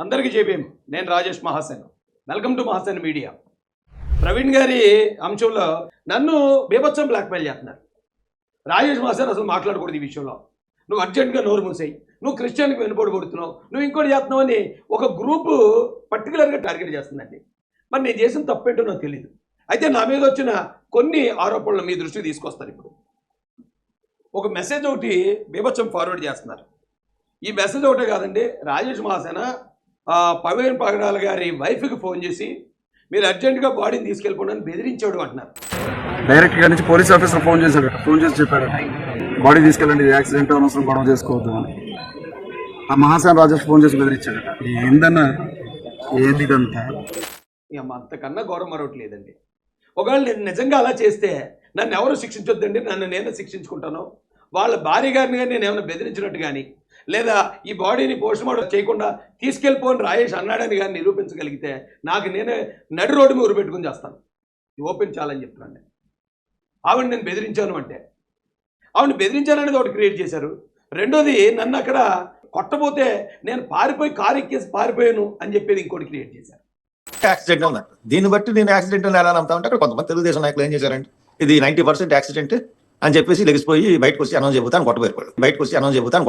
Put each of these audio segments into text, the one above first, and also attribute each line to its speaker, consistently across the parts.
Speaker 1: అందరికీ చెప్పాం. నేను Rajesh Mahasen. Welcome to Mahasen media. Praveen గారి అంశంలో నన్ను బీభత్సం బ్లాక్మెయిల్ చేస్తున్నారు. రాజేష్ మహాసేన్ అసలు మాట్లాడకూడదు ఈ విషయంలో. నువ్వు అర్జెంట్గా నోరు మూసేయి, నువ్వు క్రిస్టియన్కి వెనుపోటు కొడుతున్నావు, నువ్వు ఇంకోటి చేస్తున్నావు అని ఒక గ్రూపు పర్టికులర్గా టార్గెట్ చేస్తుందండి. మరి నేను చేసిన తప్పేంటో నాకు తెలియదు. అయితే నా మీద వచ్చిన కొన్ని ఆరోపణలు మీ దృష్టికి తీసుకొస్తారు. ఇప్పుడు ఒక మెసేజ్ ఒకటి బీభత్సం ఫార్వర్డ్ చేస్తున్నారు. ఈ మెసేజ్ ఒకటే కాదండి, రాజేష్ మహాసేన ప్రవీణ్ పగడాల గారి వైఫ్కి ఫోన్ చేసి మీరు అర్జెంటుగా బాడీని తీసుకెళ్ళిపోండి అని బెదిరించాడు అంటున్నారు.
Speaker 2: డైరెక్ట్గా నుంచి పోలీస్ ఆఫీసర్ ఫోన్ చేశాడు. ఫోన్ చేసి చెప్పాడు బాడీ తీసుకెళ్ళండి, యాక్సిడెంట్ అనవసరం గొడవ చేసుకోవద్దు అని. ఆ మహాసేన్ రాజేష్ ఫోన్ చేసి బెదిరించాడు. ఏందన్నా ఏంది ఇదంతా?
Speaker 1: అంతకన్నా గౌరవం మరొకటి లేదండి. ఒకవేళ నేను నిజంగా అలా చేస్తే నన్ను ఎవరు శిక్షించొద్దండి, నన్ను నేనే శిక్షించుకుంటాను. వాళ్ళ భార్య గారిని కానీ నేను ఏమైనా బెదిరించినట్టు కానీ, లేదా ఈ బాడీని పోస్ట్మార్టం చేయకుండా తీసుకెళ్ళిపోని రాజేష్ అన్నాడని కానీ నిరూపించగలిగితే నాకు నేనే నడి రోడ్డు మీద ఉరిపెట్టుకుని చేస్తాను. ఓపెన్ చాలని చెప్తున్నాను. ఆవిడ నేను బెదిరించాను అంటే, ఆవిడని బెదిరించాననేది ఒకటి క్రియేట్ చేశారు. రెండోది నన్ను అక్కడ కొట్టబోతే నేను పారిపోయి కారు ఎక్కేసి పారిపోయాను అని చెప్పేది ఇంకోటి క్రియేట్ చేశారు.
Speaker 3: యాక్సిడెంట్ ఉందంట. దీన్ని బట్టి నేను యాక్సిడెంట్ ఎలా నమ్ముతా ఉంటే అక్కడ కొంతమంది తెలుగుదేశం నాయకులు ఏం చేశారంటే ఇది 90% యాక్సిడెంట్ అని చెప్పేసి లెగిసిపోయి బయటకు వచ్చి అనౌన్స్ చెబుతాను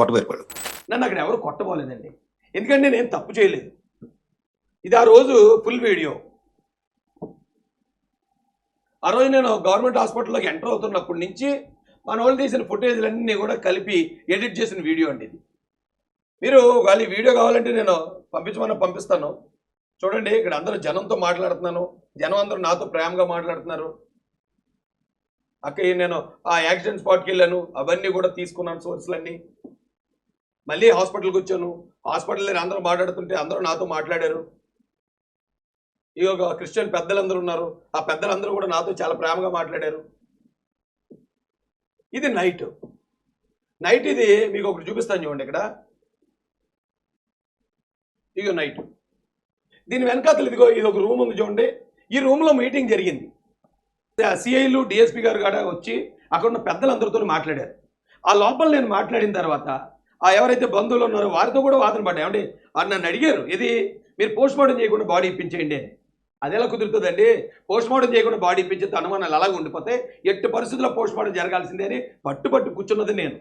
Speaker 3: కొట్టబోయేవాడు.
Speaker 1: నన్ను అక్కడ ఎవరు కొట్టబోలేదండి, ఎందుకంటే నేను తప్పు చేయలేదు. ఇది ఆ రోజు ఫుల్ వీడియో. ఆ రోజు నేను గవర్నమెంట్ హాస్పిటల్లోకి ఎంటర్ అవుతున్నప్పటి నుంచి మన వాళ్ళు తీసిన ఫుటేజ్లన్నీ కూడా కలిపి ఎడిట్ చేసిన వీడియో అండి ఇది. మీరు వాళ్ళు ఈ వీడియో కావాలంటే నేను పంపిస్తాను. చూడండి, ఇక్కడ అందరూ జనంతో మాట్లాడుతున్నాను, జనం అందరూ నాతో ప్రేమగా మాట్లాడుతున్నారు. అక్కడ నేను ఆ యాక్సిడెంట్ స్పాట్కి వెళ్ళాను, అవన్నీ కూడా తీసుకున్నాను సోర్స్లన్నీ. మళ్ళీ హాస్పిటల్కి వచ్చాను, హాస్పిటల్లో అందరూ మాట్లాడుతుంటే అందరూ నాతో మాట్లాడారు. ఈ ఒక క్రిస్టియన్ పెద్దలందరూ ఉన్నారు, ఆ పెద్దలందరూ కూడా నాతో చాలా ప్రేమగా మాట్లాడారు. ఇది నైట్ ఇది మీకు ఒకటి చూపిస్తాను చూడండి. ఇక్కడ ఇగో నైట్, దీని వెనకాతలు ఇదిగో ఇది ఒక రూమ్ ఉంది చూడండి. ఈ రూమ్లో మీటింగ్ జరిగింది. సిఐలు డిఎస్పీ గారు కూడా వచ్చి అక్కడ ఉన్న పెద్దలందరితో మాట్లాడారు. ఆ లోపల నేను మాట్లాడిన తర్వాత ఎవరైతే బంధువులు ఉన్నారో వారితో కూడా వాదన పడ్డా. ఏమంటే నన్ను అడిగారు, ఇది మీరు పోస్ట్మార్టం చేయకుండా బాడీ ఇప్పించేయండి అని. అది ఎలా కుదురుతుందండి? పోస్ట్మార్టం చేయకుండా బాడీ ఇప్పించేస్తే అనుమానాలు అలాగే ఉండిపోతే ఎట్టి పరిస్థితుల్లో పోస్ట్మార్టం జరగాల్సిందే అని పట్టు కూర్చున్నది నేను.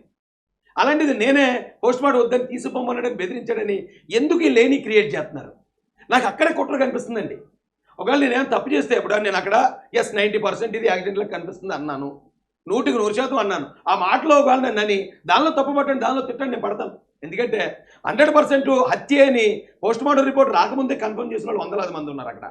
Speaker 1: అలాంటిది నేనే పోస్ట్మార్టం వద్దని తీసుకుపోమనని బెదిరించాడని ఎందుకు ఈ లేని క్రియేట్ చేస్తున్నారు? నాకు అక్కడే కుట్ర కనిపిస్తుందండి. ఒకవేళ నేనేం తప్పు చేస్తే ఎప్పుడు నేను అక్కడ 90% ఇది యాక్సిడెంట్లో కనిపిస్తుంది అన్నాను, 100% అన్నాను. ఆ మాటలో ఒకవేళ నన్ను దానిలో తప్పు పట్టండి, దానిలో తిట్టండి, నేను పడతాను. ఎందుకంటే 100% హత్య అని పోస్ట్మార్టం రిపోర్ట్ రాకముందే కన్ఫర్మ్ చేసిన వాళ్ళు వందలాది మంది ఉన్నారు అక్కడ.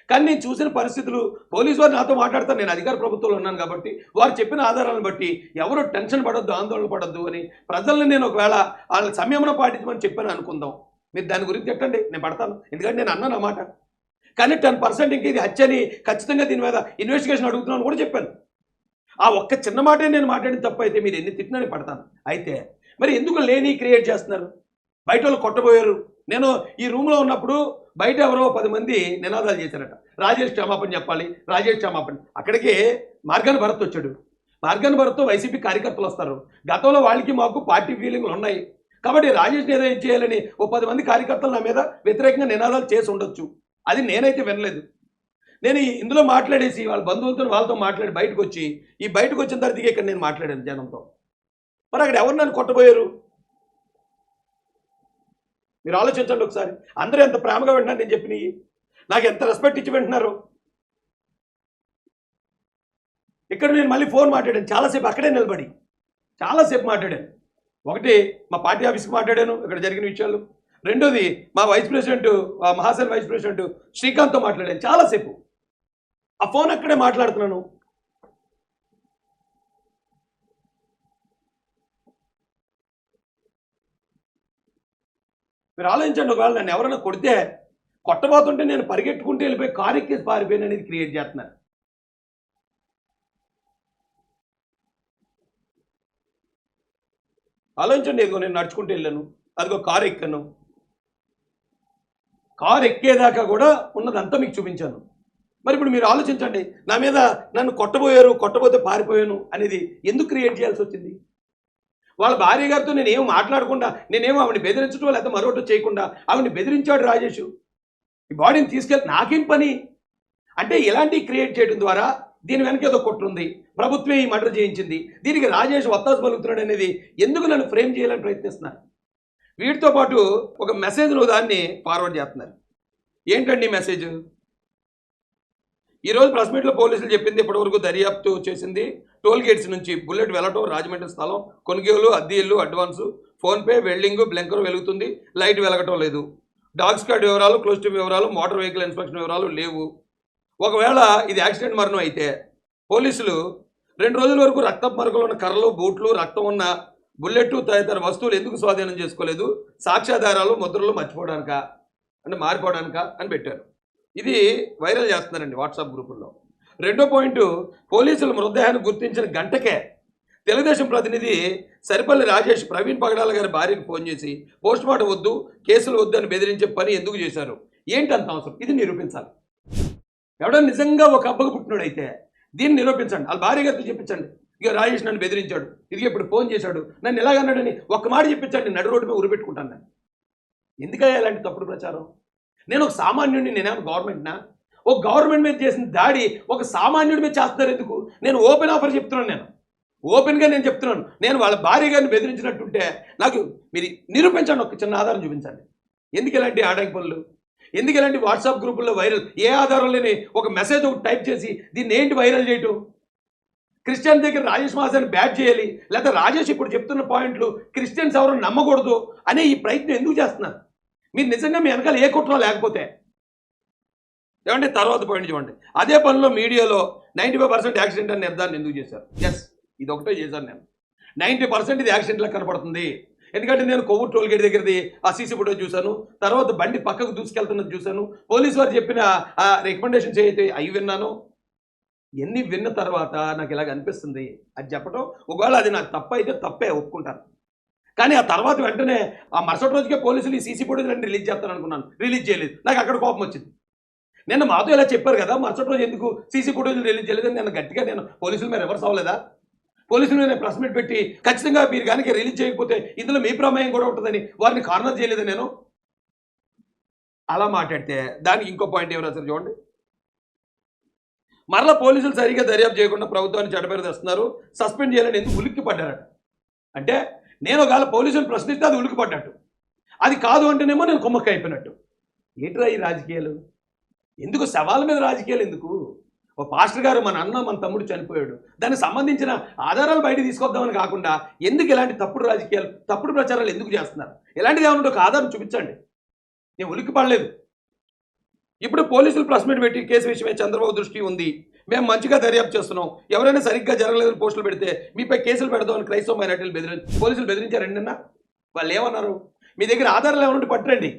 Speaker 1: కానీ నేను చూసిన పరిస్థితులు, పోలీసు వారు నాతో మాట్లాడతారు, నేను అధికార ప్రభుత్వంలో ఉన్నాను కాబట్టి వారు చెప్పిన ఆధారాలను బట్టి ఎవరు టెన్షన్ పడొద్దు, ఆందోళన పడొద్దు అని ప్రజల్ని నేను ఒకవేళ వాళ్ళ సంయమనం పాటించమని చెప్పాను అనుకుందాం. మీరు దాని గురించి తిట్టండి, నేను పడతాను. ఎందుకంటే నేను అన్నాను అన్నమాట. కానీ 10% ఇంక ఇది హత్యని ఖచ్చితంగా దీని మీద ఇన్వెస్టిగేషన్ అడుగుతున్నాను కూడా చెప్పాను. ఆ ఒక్క చిన్న మాటే నేను మాట్లాడిన తప్పు అయితే మీరు ఎన్ని తిట్టినా నేను పడతాను. అయితే మరి ఎందుకు లేని క్రియేట్ చేస్తున్నారు? బయట వాళ్ళు కొట్టబోయారు. నేను ఈ రూమ్లో ఉన్నప్పుడు బయట ఎవరో 10 మంది నినాదాలు చేశారట, రాజేష్ క్షమాపణ చెప్పాలి, రాజేష్ క్షమాపణ. అక్కడికి మార్గాన్ భరత్ వచ్చాడు. మార్గాన్ భరత్తో వైసీపీ కార్యకర్తలు వస్తారు. గతంలో వాళ్ళకి మాకు పార్టీ ఫీలింగ్లు ఉన్నాయి కాబట్టి రాజేష్ని ఏదో చేయాలని 10 మంది కార్యకర్తలు నా మీద వ్యతిరేకంగా నినాదాలు చేసి ఉండొచ్చు. అది నేనైతే వినలేదు. నేను ఇందులో మాట్లాడేసి వాళ్ళ బంధువులతో వాళ్ళతో మాట్లాడి బయటకు వచ్చిన తర్వాత ఇక్కడ నేను మాట్లాడాను జనంతో. మరి అక్కడ ఎవరు నన్ను కొట్టబోయారు? మీరు ఆలోచించండి ఒకసారి. అందరూ ఎంత ప్రేమగా వింటున్నారు నేను చెప్పినవి, నాకు ఎంత రెస్పెక్ట్ ఇచ్చి వింటున్నారు. ఇక్కడ నేను మళ్ళీ ఫోన్ మాట్లాడాను చాలాసేపు, అక్కడే నిలబడి చాలాసేపు మాట్లాడాను. ఒకటి మా పార్టీ ఆఫీస్కి మాట్లాడాను ఇక్కడ జరిగిన విషయాలు. రెండోది మా వైస్ ప్రెసిడెంట్, మహాసేన్ వైస్ ప్రెసిడెంట్ శ్రీకాంత్తో మాట్లాడాను చాలాసేపు. ఆ ఫోన్ అక్కడే మాట్లాడుతున్నాను. మీరు ఆలోచించండి, ఒకవేళ నన్ను ఎవరైనా కొట్టబోతుంటే నేను పరిగెట్టుకుంటూ వెళ్ళిపోయి కారు ఎక్కేసి పారిపోయాను అనేది క్రియేట్ చేస్తున్నారు. ఆలోచించండి, ఇదిగో నేను నడుచుకుంటూ వెళ్ళాను, అదిగో కారు ఎక్కాను. కారు ఎక్కేదాకా కూడా ఉన్నదంతా మీకు చూపించాను. మరి ఇప్పుడు మీరు ఆలోచించండి, నా మీద నన్ను కొట్టబోతే పారిపోయాను అనేది ఎందుకు క్రియేట్ చేయాల్సి వచ్చింది? వాళ్ళ భార్య గారితో నేనేం మాట్లాడకుండా నేనేమో ఆవిడని బెదిరించడం లేకపోతే మరొకటి చేయకుండా ఆవిడని బెదిరించాడు రాజేష్. ఈ బాడీని తీసుకెళ్ళి నాకేం పని అంటే ఇలాంటివి క్రియేట్ చేయడం ద్వారా దీని వెనక ఏదో కుట్ర ఉంది, ప్రభుత్వమే ఈ మర్డర్ చేయించింది, దీనికి రాజేష్ వత్తాసు పలుకుతున్నాడు అనేది ఎందుకు నన్ను ఫ్రేమ్ చేయాలని ప్రయత్నిస్తున్నారు. వీటితో పాటు ఒక మెసేజ్లో దాన్ని ఫార్వర్డ్ చేస్తున్నారు. ఏంటండి మెసేజ్? ఈరోజు ప్రెస్ మీట్లో పోలీసులు చెప్పింది ఇప్పటివరకు దర్యాప్తు చేసింది టోల్ గేట్స్ నుంచి బుల్లెట్ వెళ్ళటం, రాజమండ్రి స్థలం, కొనుగోలు, అద్దె ఇల్లు, అడ్వాన్సు, ఫోన్పే, వెల్డింగ్, బ్లింకర్ వెలుగుతుంది, లైట్ వెలగటం లేదు, డాగ్ స్క్వాడ్ వివరాలు, క్లోజ్ టీమ్ వివరాలు, మోటార్ వెహికల్ ఇన్స్పెక్షన్ వివరాలు లేవు. ఒకవేళ ఇది యాక్సిడెంట్ మరణం అయితే పోలీసులు 2 రోజుల వరకు రక్తపు మరకలు ఉన్న కర్రలు, బూట్లు, రక్తం ఉన్న బుల్లెట్ తదితర వస్తువులు ఎందుకు స్వాధీనం చేసుకోలేదు? సాక్ష్యాధారాలు, ముద్రలు మర్చిపోవడానికా అంటే మారిపోవడానికా అని పెట్టారు. ఇది వైరల్ చేస్తున్నారండి వాట్సాప్ గ్రూపుల్లో. రెండో పాయింట్, పోలీసులు మృతదేహాన్ని గుర్తించిన గంటకే తెలుగుదేశం ప్రతినిధి సరిపల్లి రాజేష్ ప్రవీణ్ పగడాల గారి భార్యకు ఫోన్ చేసి పోస్ట్మార్టం వద్దు, కేసులు వద్దు అని బెదిరించే పని ఎందుకు చేశారు? ఏంటంత అవసరం? ఇది నిరూపించాలి. ఎవడో నిజంగా ఒక అబ్బకు పుట్టినోడైతే దీన్ని నిరూపించండి. వాళ్ళ భార్య గారితో చెప్పించండి, ఇక రాజేష్ నన్ను బెదిరించాడు, ఇది ఇప్పుడు ఫోన్ చేశాడు, నన్ను ఎలాగన్నాడని ఒక్క మాట చెప్పించండి, నడు రోడ్డు మీద ఉరిపెట్టుకుంటాను నేను. ఎందుకయ్యా ఇలాంటి తప్పుడు ప్రచారం? నేను ఒక సామాన్యుడిని, నేనేమో గవర్నమెంట్నా? ఒక గవర్నమెంట్ మీద చేసిన దాడి ఒక సామాన్యుడి మీద చేస్తున్నారు ఎందుకు? నేను ఓపెన్ ఆఫర్ చెప్తున్నాను, నేను ఓపెన్గా నేను చెప్తున్నాను. నేను వాళ్ళ భార్య గారిని బెదిరించినట్టుంటే నాకు మీరు నిరూపించండి, ఒక చిన్న ఆధారం చూపించండి. ఎందుకు ఇలాంటి ఆడంగి పనులు? ఎందుకు ఇలాంటి వాట్సాప్ గ్రూపుల్లో వైరల్, ఏ ఆధారం లేని ఒక మెసేజ్ ఒకటి టైప్ చేసి దీన్ని ఏంటి వైరల్ చేయటం? క్రిస్టియన్ దగ్గర రాజేష్ మాసాన్ని బ్యాట్ చేయాలి, లేకపోతే రాజేష్ ఇప్పుడు చెప్తున్న పాయింట్లు క్రిస్టియన్స్ ఎవరు నమ్మకూడదు అనే ఈ ప్రయత్నం ఎందుకు చేస్తున్నారు? మీరు నిజంగా మీ వెనకాల ఏ కుట్ర లేకపోతే ఏమంటే తర్వాత పాయింట్ చూడండి. అదే పనిలో మీడియాలో 95% యాక్సిడెంట్ అని నిర్ధారణ ఎందుకు చేశారు? ఎస్, ఇది ఒకటే చేశాను నేను. 90% ఇది యాక్సిడెంట్లా కనపడుతుంది. ఎందుకంటే నేను కొవ్వూరు టోల్ గేట్ దగ్గరది ఆ సీసీ ఫుటేజ్ చూశాను, తర్వాత బండి పక్కకు దూసుకెళ్తున్నది చూశాను, పోలీసు వారు చెప్పిన రికమెండేషన్స్ అయితే అవి విన్నాను. ఎన్ని విన్న తర్వాత నాకు ఇలాగ అనిపిస్తుంది అది చెప్పడం. ఒకవేళ అది నాకు తప్పు అయితే తప్పే ఒప్పుకుంటాను, కానీ ఆ తర్వాత వెంటనే ఆ మరుసటి రోజుకే పోలీసులు ఈ సీసీ ఫుటేజ్ అన్ని రిలీజ్ చేస్తాను అనుకున్నాను, రిలీజ్ చేయలేదు. నాకు అక్కడ కోపం వచ్చింది. నిన్న మాతో ఇలా చెప్పారు కదా, మరుసటి రోజు ఎందుకు సీసీ ఫుటేజ్ రిలీజ్ చేయలేదని నేను గట్టిగా నేను పోలీసుల మీద రివర్స్ అవ్వలేదా? పోలీసులు నేను ప్రెస్ మీట్ పెట్టి ఖచ్చితంగా మీరు కనుక రిలీజ్ చేయకపోతే ఇందులో మీ ప్రమేయం కూడా ఉంటుందని వారిని కార్నర్ చేయలేదు నేను. అలా మాట్లాడితే దానికి ఇంకో పాయింట్ ఏమైనా సరే చూడండి. మరలా పోలీసులు సరిగ్గా దర్యాప్తు చేయకుండా ప్రభుత్వాన్ని చెడ్డపేరు తెస్తున్నారు, సస్పెండ్ చేయాలని ఎందుకు ఉలిక్కి పడ్డారట. అంటే నేను ఒకవేళ పోలీసులు ప్రశ్నిస్తే అది ఉలిక్కి పడ్డట్టు, అది కాదు అంటేనేమో నేను కుమ్మక్క అయిపోయినట్టు. ఏంట్రా ఈ రాజకీయాలు? ఎందుకు శవాల మీద రాజకీయాలు ఎందుకు? ఓ పాస్టర్ గారు మన అన్న మన తమ్ముడు చనిపోయాడు, దానికి సంబంధించిన ఆధారాలు బయట తీసుకొద్దామని కాకుండా ఎందుకు ఇలాంటి తప్పుడు రాజకీయాలు, తప్పుడు ప్రచారాలు ఎందుకు చేస్తున్నారు? ఇలాంటిది ఏమన్నా ఒక ఆధారం చూపించండి. నేను ఉలిక్కి పడలేదు. ఇప్పుడు పోలీసులు ప్రెస్ మీట్ పెట్టి కేసు విషయమే చంద్రబాబు దృష్టి ఉంది, మేము మంచిగా దర్యాప్తు చేస్తున్నాం, ఎవరైనా సరిగ్గా జరగలేదని పోస్టులు పెడితే మీపై కేసులు పెడదామని క్రైస్తవ మైనార్టీలు పోలీసులు బెదిరించారండి నిన్న. వాళ్ళు ఏమన్నారు? మీ దగ్గర ఆధారాలు ఏమైనా ఉంటే పట్టురండి,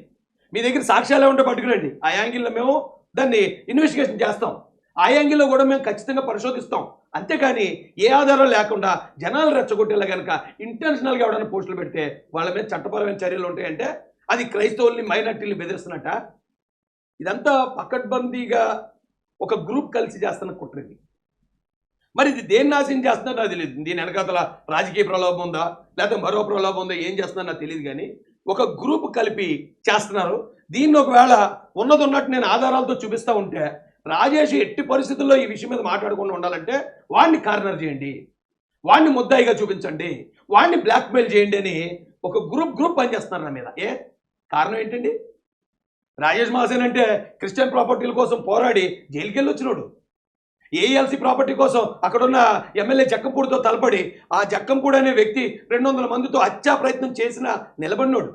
Speaker 1: మీ దగ్గర సాక్ష్యాలు ఏమంటే పట్టుకురండి, ఆ యాంగిల్లో మేము దాన్ని ఇన్వెస్టిగేషన్ చేస్తాం, ఆ యాంగిల్లో కూడా మేము ఖచ్చితంగా పరిశోధిస్తాం. అంతేకాని ఏ ఆధారం లేకుండా జనాలు రెచ్చగొట్టేలా కనుక ఇంటెన్షనల్గా ఎవరైనా పోస్టులు పెడితే వాళ్ళ మీద చట్టపరమైన చర్యలు ఉంటాయంటే అది క్రైస్తవుల్ని మైనార్టీలు బెదిరిస్తున్నట్ట. ఇదంతా పకడ్బందీగా ఒక గ్రూప్ కలిసి చేస్తున్న కుట్రది. మరి ఇది దేన్ని నాశనం చేస్తున్నారో నాకు తెలియదు. దీని వెనకాతల రాజకీయ ప్రలోభం ఉందా లేకపోతే మరో ప్రలోభం ఉందా ఏం చేస్తున్నారో నాకు తెలియదు, కానీ ఒక గ్రూప్ కలిపి చేస్తున్నారు. దీన్ని ఒకవేళ ఉన్నది ఉన్నట్టు నేను ఆధారాలతో చూపిస్తూ ఉంటే రాజేష్ ఎట్టి పరిస్థితుల్లో ఈ విషయం మీద మాట్లాడకుండా ఉండాలంటే వాడిని కార్నర్ చేయండి, వాడిని ముద్దాయిగా చూపించండి, వాడిని బ్లాక్మెయిల్ చేయండి అని ఒక గ్రూప్ పనిచేస్తున్నారు నా మీద. ఏ కారణం ఏంటండి? రాజేష్ మాసేన్ అంటే క్రిస్టియన్ ప్రాపర్టీల కోసం పోరాడి జైలుకి వెళ్ళి వచ్చినోడు, ఏఎల్సీ ప్రాపర్టీ కోసం అక్కడున్న ఎమ్మెల్యే జక్కంపూడితో తలపడి ఆ జక్కంపూడి అనే వ్యక్తి 200 మందితో హత్యా ప్రయత్నం చేసిన నిలబడినోడు.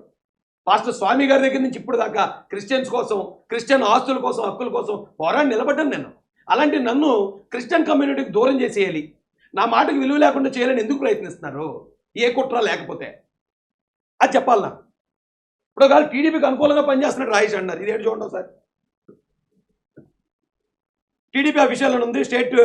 Speaker 1: పాస్టర్ స్వామి గారి దగ్గర నుంచి ఇప్పుడు దాకా క్రిస్టియన్స్ కోసం, క్రిస్టియన్ ఆస్తుల కోసం, హక్కుల కోసం పోరాడి నిలబడ్డాను నేను. అలాంటి నన్ను క్రిస్టియన్ కమ్యూనిటీకి దూరం చేసేయాలి, నా మాటకు విలువ లేకుండా చేయాలని ఎందుకు ప్రయత్నిస్తున్నారు? ఏ కుట్ర లేకపోతే అది చెప్పాలి నాకు. ఇప్పుడు ఒకవేళ టీడీపీకి అనుకూలంగా పనిచేస్తున్నట్టు రాయేష్ అన్నారు, ఇదేంటి చూడండి ఒకసారి. టీడీపీ అఫీషియల్ అని ఉంది, స్టేట్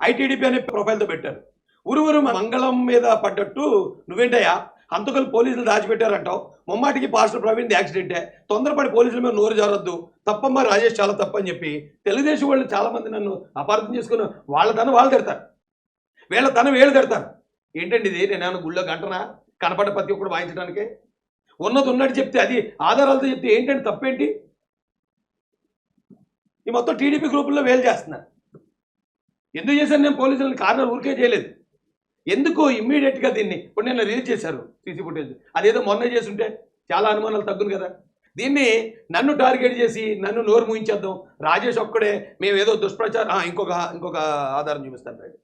Speaker 1: ఐటీడీపీ అనే ప్రొఫైల్తో పెట్టారు. ఊరు మంగళం మీద పడ్డట్టు నువ్వేంటయ్యా హంతకులు పోలీసులు దాచిపెట్టారంటావు, ముమ్మాటికి పాస్టర్ ప్రవీణ్ యాక్సిడెంటే, తొందరపడి పోలీసుల మీద నోరు జారొద్దు, తప్పమ్మా రాజేష్ చాలా తప్పని చెప్పి తెలుగుదేశం వాళ్ళు చాలామంది నన్ను అపార్థం చేసుకుని వాళ్ళ తన వాళ్ళు తిడతారు, వీళ్ళ తన వీళ్ళు తిడతారు. ఏంటండి ఇది? నేనేమన్నా గుళ్ళో గంటనా? కనపడ్డ ప్రతి ఒక్కడు వాయించడానికే. ఉన్నది ఉన్నట్టు చెప్తే, అది ఆధారాలతో చెప్తే ఏంటంటే తప్పేంటి? ఈ మొత్తం టీడీపీ గ్రూపుల్లో వేలు చేస్తున్నారు. ఎందుకు చేశాను నేను? పోలీసులను కారణాలు ఊరికే చేయలేదు. ఎందుకు ఇమ్మీడియట్గా దీన్ని ఇప్పుడు నేను రిలీజ్ చేశారు సీసీ ఫుటేజ్, అదేదో మొన్న చేస్తుంటే చాలా అనుమానాలు తగ్గును కదా. దీన్ని నన్ను టార్గెట్ చేసి నన్ను నోరు మూయించేద్దాం, రాజేష్ ఒక్కడే మేమేదో దుష్ప్రచారం. ఇంకొక ఆధారం చూపిస్తాను రైట్.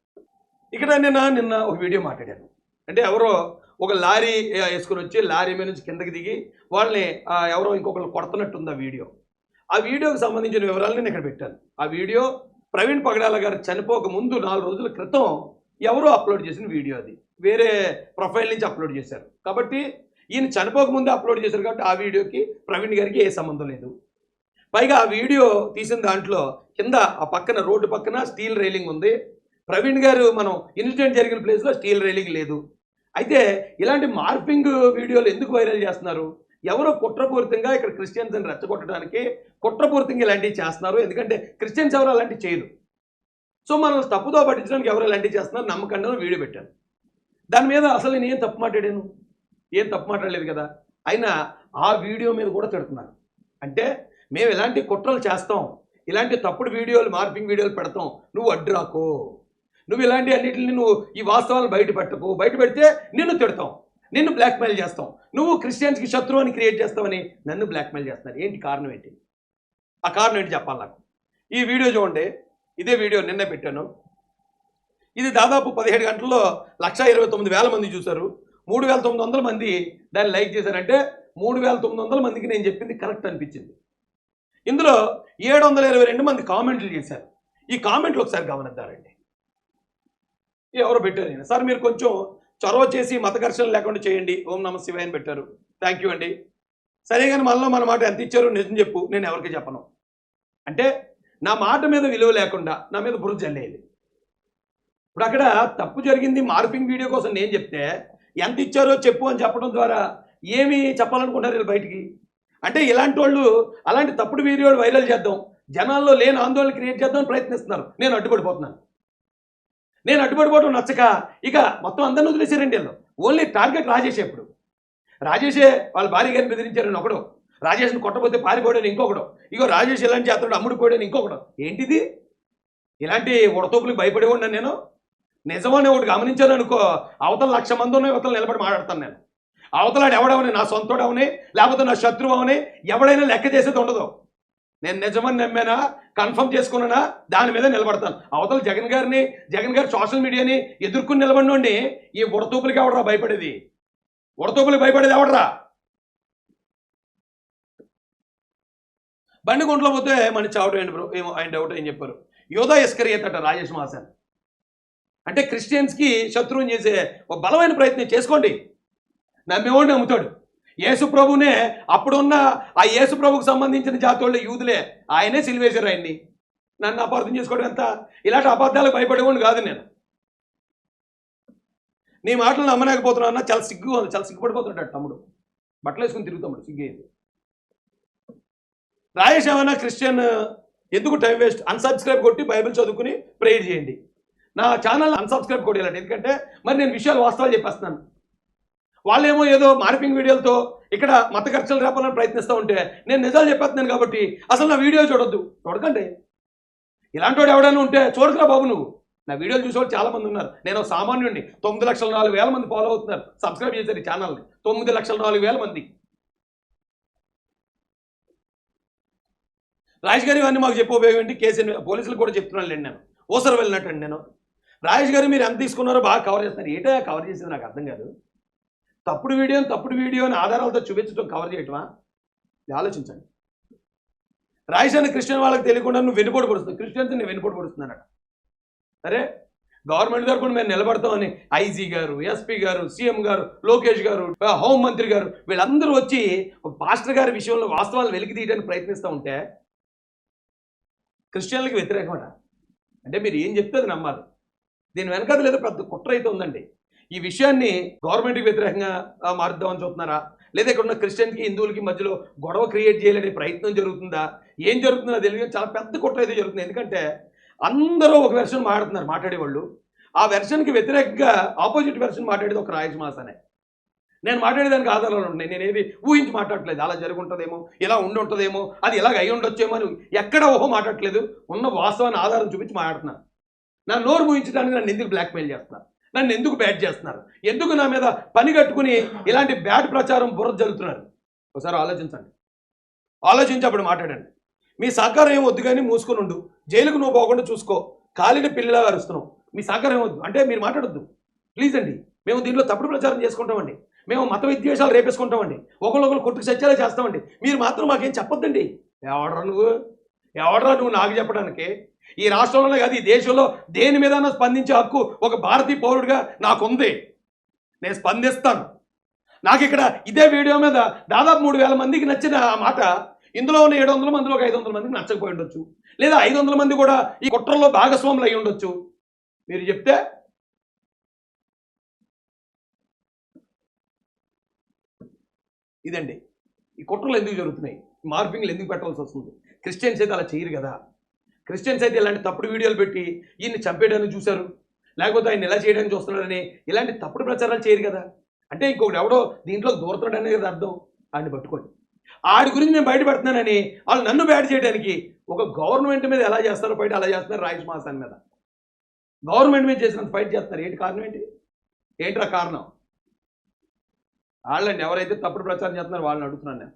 Speaker 1: ఇక్కడ నిన్న ఒక వీడియో మాట్లాడాను. అంటే ఎవరో ఒక లారీ వేసుకుని వచ్చి లారీ మీద నుంచి కిందకి దిగి వాళ్ళని ఎవరో ఇంకొకరు కొడుతున్నట్టుంది ఆ వీడియో. ఆ వీడియోకి సంబంధించిన వివరాలు నేను ఇక్కడ పెట్టాను. ఆ వీడియో ప్రవీణ్ పగడాల గారు చనిపోక ముందు 4 రోజుల క్రితం ఎవరో అప్లోడ్ చేసిన వీడియో. అది వేరే ప్రొఫైల్ నుంచి అప్లోడ్ చేశారు కాబట్టి, ఈయన చనిపోక ముందే అప్లోడ్ చేశారు కాబట్టి ఆ వీడియోకి ప్రవీణ్ గారికి ఏ సంబంధం లేదు. పైగా ఆ వీడియో తీసిన దాంట్లో కింద ఆ పక్కన రోడ్డు పక్కన స్టీల్ రైలింగ్ ఉంది. ప్రవీణ్ గారు మనం ఇన్సిడెంట్ జరిగిన ప్లేస్లో స్టీల్ రైలింగ్ లేదు. అయితే ఇలాంటి మార్పింగ్ వీడియోలు ఎందుకు వైరల్ చేస్తున్నారు? ఎవరో కుట్రపూరితంగా ఇక్కడ క్రిస్టియన్స్ని రెచ్చగొట్టడానికి కుట్రపూరితంగా ఇలాంటివి చేస్తున్నారు. ఎందుకంటే క్రిస్టియన్స్ ఎవరు అలాంటివి చేయరు. సో మనల్ని తప్పుదో పట్టించడానికి ఎవరు ఇలాంటివి చేస్తున్నారు నమ్మకంగా వీడియో పెట్టాను. దాని మీద అసలు నేను ఏం తప్పు మాట్లాడాను? ఏం తప్పు మాట్లాడలేదు కదా. అయినా ఆ వీడియో మీద కూడా తిడుతున్నారు. అంటే మేము ఇలాంటి కుట్రలు చేస్తాం, ఇలాంటి తప్పుడు వీడియోలు మార్పింగ్ వీడియోలు పెడతాం, నువ్వు అడ్డు రాకో, నువ్వు ఇలాంటి అన్నింటిని నువ్వు ఈ వాస్తవాలను బయట పెట్టకు, బయట పెడితే నిన్ను తిడతాం, నిన్ను బ్లాక్మెయిల్ చేస్తాం, నువ్వు క్రిస్టియన్స్కి శత్రువు క్రియేట్ చేస్తావని నన్ను బ్లాక్మెయిల్ చేస్తున్నారు. ఏంటి కారణం? ఏంటి ఆ కారణం ఏంటి చెప్పాలి నాకు. ఈ వీడియో చూడండి, ఇదే వీడియో నిన్నే పెట్టాను. ఇది దాదాపు 17 గంటల్లో 1,29,000 మంది చూశారు. 3,900 మంది దాన్ని లైక్ చేశారంటే 3,900 మందికి నేను చెప్పింది కరెక్ట్ అనిపించింది. ఇందులో 722 మంది కామెంట్లు చేశారు. ఈ కామెంట్లు ఒకసారి గమనిద్దారండి. ఎవరో పెట్టారు, సార్ మీరు కొంచెం చొరవ చేసి మత ఘర్షణ లేకుండా చేయండి, ఓం నమ శివాయ అని పెట్టారు. థ్యాంక్ యూ అండి. సరే కానీ మళ్ళీ మన మాట ఎంత ఇచ్చారో నిజం చెప్పు, నేను ఎవరికి చెప్పను. అంటే నా మాట మీద విలువ లేకుండా నా మీద బురద జల్లేది. ఇప్పుడు అక్కడ తప్పు జరిగింది మార్పింగ్ వీడియో కోసం నేను చెప్తే ఎంత ఇచ్చారో చెప్పు అని చెప్పడం ద్వారా ఏమి చెప్పాలనుకుంటారు వీళ్ళు బయటికి? అంటే ఇలాంటి వాళ్ళు అలాంటి తప్పుడు వీడియోలు వైరల్ చేద్దాం, జనాల్లో లేని ఆందోళన క్రియేట్ చేద్దామని ప్రయత్నిస్తున్నారు. నేను అడ్డుపడిపోతున్నాను. నేను అడ్డుపడిపోవడం నచ్చక ఇక మొత్తం అందరిని వదిలేసారండి వీళ్ళు. Only target Rajesh. ఎప్పుడు రాజేషే వాళ్ళ భార్య గారిని బెదిరించారని ఒకడు, రాజేష్ని కొట్టబోతే పారిపోయాడని ఇంకొకడు, ఇగో రాజేష్ ఇలాంటి చేస్తాడు అమ్ముడిపోయాడని ఇంకొకడు. ఏంటిది? ఇలాంటి ఉడతోపులకు భయపడేవాడినా నేను? నిజమని ఒకటి గమనించాను అనుకో, అవతల 1,00,000 మంది ఉన్నాయి, అవతల నిలబడి మాట్లాడతాను నేను. అవతలాడు ఎవడవని, నా సొంతోడు అవని లేకపోతే నా శత్రువు అవని ఎవడైనా లెక్క చేసేది ఉండదు. నేను నిజమని నమ్మానా, కన్ఫర్మ్ చేసుకున్నానా, దాని మీద నిలబడతాను. అవతల జగన్ గారి సోషల్ మీడియాని ఎదుర్కొని నిలబడినోండి ఈ ఉడతూపులకి ఎవడరా భయపడేది? ఉడతూపులకి భయపడేది ఎవడరా? బండి గుంట్లో పోతే మన చావటం బ్రో, ఏమో ఆయన డౌట్ ఏం చెప్పారు. యోధా ఇస్కరియత్ అట రాజేష్ మాసాన్. అంటే క్రిస్టియన్స్కి శత్రువుని చేసే ఒక బలమైన ప్రయత్నం చేసుకోండి. నమ్మేవాడు నమ్ముతాడు. యేసు ప్రభునే అప్పుడున్న ఆ యేసు ప్రభుకు సంబంధించిన జాతోళ్ళ యూదులే ఆయనే సిలువేశారు ఆయన్ని. నన్ను అపార్థం చేసుకోవడం ఎంత? ఇలాంటి అబద్ధాలకు భయపడేవాడిని కాదు నేను. నీ మాటలు నమ్మలేకపోతున్నా, చాలా సిగ్గుపడిపోతుంటాడు తమ్ముడు. బట్టలు వేసుకుని తిరుగుతాడు, సిగ్గేది. రాయేష్ ఏమైనా క్రిస్టియన్ ఎందుకు టైం వేస్ట్? అన్సబ్స్క్రైబ్ కొట్టి బైబిల్ చదువుకుని ప్రేయర్ చేయండి. నా ఛానల్ అన్సబ్స్క్రైబ్ కొట్టేయాలండి. ఎందుకంటే మరి నేను విషయాలు వాస్తవాలు చెప్పేస్తున్నాను. వాళ్ళేమో ఏదో మార్పింగ్ వీడియోలతో ఇక్కడ మత ఖర్చులు రేపాలని ప్రయత్నిస్తూ ఉంటే నేను నిజాలు చెప్పేస్తున్నాను కాబట్టి అసలు నా వీడియో చూడకండి. ఇలాంటి వాడు ఎవడైనా ఉంటే చూడకురా బాబు నువ్వు. నా వీడియోలు చూసేవాళ్ళు చాలా మంది ఉన్నారు. నేను సామాన్యుడిని. 9,04,000 మంది ఫాలో అవుతున్నారు, సబ్స్క్రైబ్ చేశారు ఈ ఛానల్ని. 9,04,000 మంది. రాజేష్ గారు ఇవన్నీ మాకు చెప్పే ఉపయోగం ఏంటి? కేసు పోలీసులకు కూడా చెప్తున్నాను లేండి. నేను ఓసర వెళ్ళినట్టండి. నేను రాజేష్ గారు మీరు ఎంత తీసుకున్నారో బాగా కవర్ చేస్తున్నారు. ఏంటో కవర్ చేసేది నాకు అర్థం కాదు. తప్పుడు వీడియోని ఆధారాలతో చూపించడం కవర్ చేయటమా? ఆలోచించండి. రాజేష్ అనే క్రిస్టియన్ వాళ్ళకి తెలియకుండా నువ్వు వెనుపోటు పడుతుంది, క్రిస్టియన్స్ నేను వెనుపోటు పడుతున్నానట. సరే గవర్నమెంట్ తరపున మేము నిలబడతామని ఐజీ గారు, ఎస్పీ గారు, సీఎం గారు, లోకేష్ గారు, హోంమంత్రి గారు వీళ్ళందరూ వచ్చి పాస్టర్ గారి విషయంలో వాస్తవాలు వెలికి తీయడానికి ప్రయత్నిస్తూ ఉంటే క్రిస్టియన్లకు వ్యతిరేకమట. అంటే మీరు ఏం చెప్తే అది నమ్మాలి. దీని వెనకాల లేదో పెద్ద కుట్ర అయితే ఉందండి. ఈ విషయాన్ని గవర్నమెంట్కి వ్యతిరేకంగా మారుద్దామని చూస్తున్నారా, లేదా ఇక్కడ ఉన్న క్రిస్టియన్కి హిందువులకి మధ్యలో గొడవ క్రియేట్ చేయాలనే ప్రయత్నం జరుగుతుందా, ఏం జరుగుతుందో తెలియదు. చాలా పెద్ద కుట్ర అయితే జరుగుతుంది. ఎందుకంటే అందరూ ఒక వెర్షన్ మాట్లాడేవాళ్ళు. ఆ వెర్షన్కి వ్యతిరేకంగా ఆపోజిట్ వెర్షన్ మాట్లాడేది ఒక రాజేష్ మాసానే. నేను మాట్లాడేదానికి ఆధారాలు ఉన్నాయి. నేనేది ఊహించి మాట్లాడట్లేదు. అలా జరుగుంటుందేమో, ఇలా ఉంటుందేమో, అది ఇలాగ అయి ఉండొచ్చేమో అని ఎక్కడ ఓహో మాట్లాడట్లేదు. ఉన్న వాస్తవాన్ని ఆధారం చూపించి మాట్లాడుతున్నాను. నా నోరు ఊహించడానికి నన్ను ఎందుకు బ్లాక్మెయిల్ చేస్తున్నారు? నన్ను ఎందుకు బ్యాట్ చేస్తున్నారు? ఎందుకు నా మీద పని కట్టుకుని ఇలాంటి బ్యాట్ ప్రచారం బుర్ర జరుగుతున్నారు? ఒకసారి ఆలోచించండి. ఆలోచించి అప్పుడు మాట్లాడండి. మీ సహకారం ఏం వద్దు కానీ మూసుకొని ఉండు. జైలుకు నువ్వు పోకుండా చూసుకో. కాలిన పిల్లిలా అరుస్తున్నావు. మీ సహకారం ఏం వద్దు అంటే మీరు మాట్లాడొద్దు ప్లీజ్ అండి. మేము దీంట్లో తప్పుడు ప్రచారం చేసుకుంటామండి. మేము మత విద్వేషాలు రేపేసుకుంటామండి. ఒకరికొకరు కొట్టుకు సత్యాలే చేస్తామండి. మీరు మాత్రం మాకేం చెప్పొద్దండి. ఎవడరా నువ్వు నాకు చెప్పడానికి? ఈ రాష్ట్రంలోనే కాదు, ఈ దేశంలో దేని మీద స్పందించే హక్కు ఒక భారతీయ పౌరుడిగా నాకుంది. నేను స్పందిస్తాను. నాకు ఇక్కడ ఇదే వీడియో మీద దాదాపు 3,000 మందికి నచ్చిన ఆ మాట ఇందులో ఉన్న 700 మందిలో ఒక 500 మందికి నచ్చకపోయి ఉండొచ్చు. లేదా 500 మంది కూడా ఈ కుట్రలో భాగస్వాములు అయి ఉండొచ్చు. మీరు చెప్తే ఇదండి ఈ కుట్రలు ఎందుకు జరుగుతున్నాయి, మార్పింగ్లు ఎందుకు పెట్టాల్సి వస్తుంది? క్రిస్టియన్స్ అయితే అలా చేయరు కదా. క్రిస్టియన్స్ అయితే ఇలాంటి తప్పుడు వీడియోలు పెట్టి ఈయన్ని చంపేయడానికి చూశారు, లేకపోతే ఆయన ఇలా చేయడానికి చూస్తున్నాడని ఇలాంటి తప్పుడు ప్రచారాలు చేయరు కదా. అంటే ఇంకొకటి ఎవడో దీంట్లో దూరతాడు అనేది కదా అర్థం. ఆడిని పట్టుకోండి. ఆడి గురించి నేను బయటపెడుతున్నానని వాళ్ళు నన్ను బ్యాడ్ చేయడానికి ఒక గవర్నమెంట్ మీద ఎలా చేస్తారో బయట అలా చేస్తున్నారు. రాయిష్ మాసాన్ మీద గవర్నమెంట్ మీద చేసినంత ఫైట్ చేస్తున్నారు. ఏంటి కారణం? ఏంట్రా కారణం? వాళ్ళండి ఎవరైతే తప్పుడు ప్రచారం చేస్తున్నారో వాళ్ళని అడుగుతున్నాను నేను.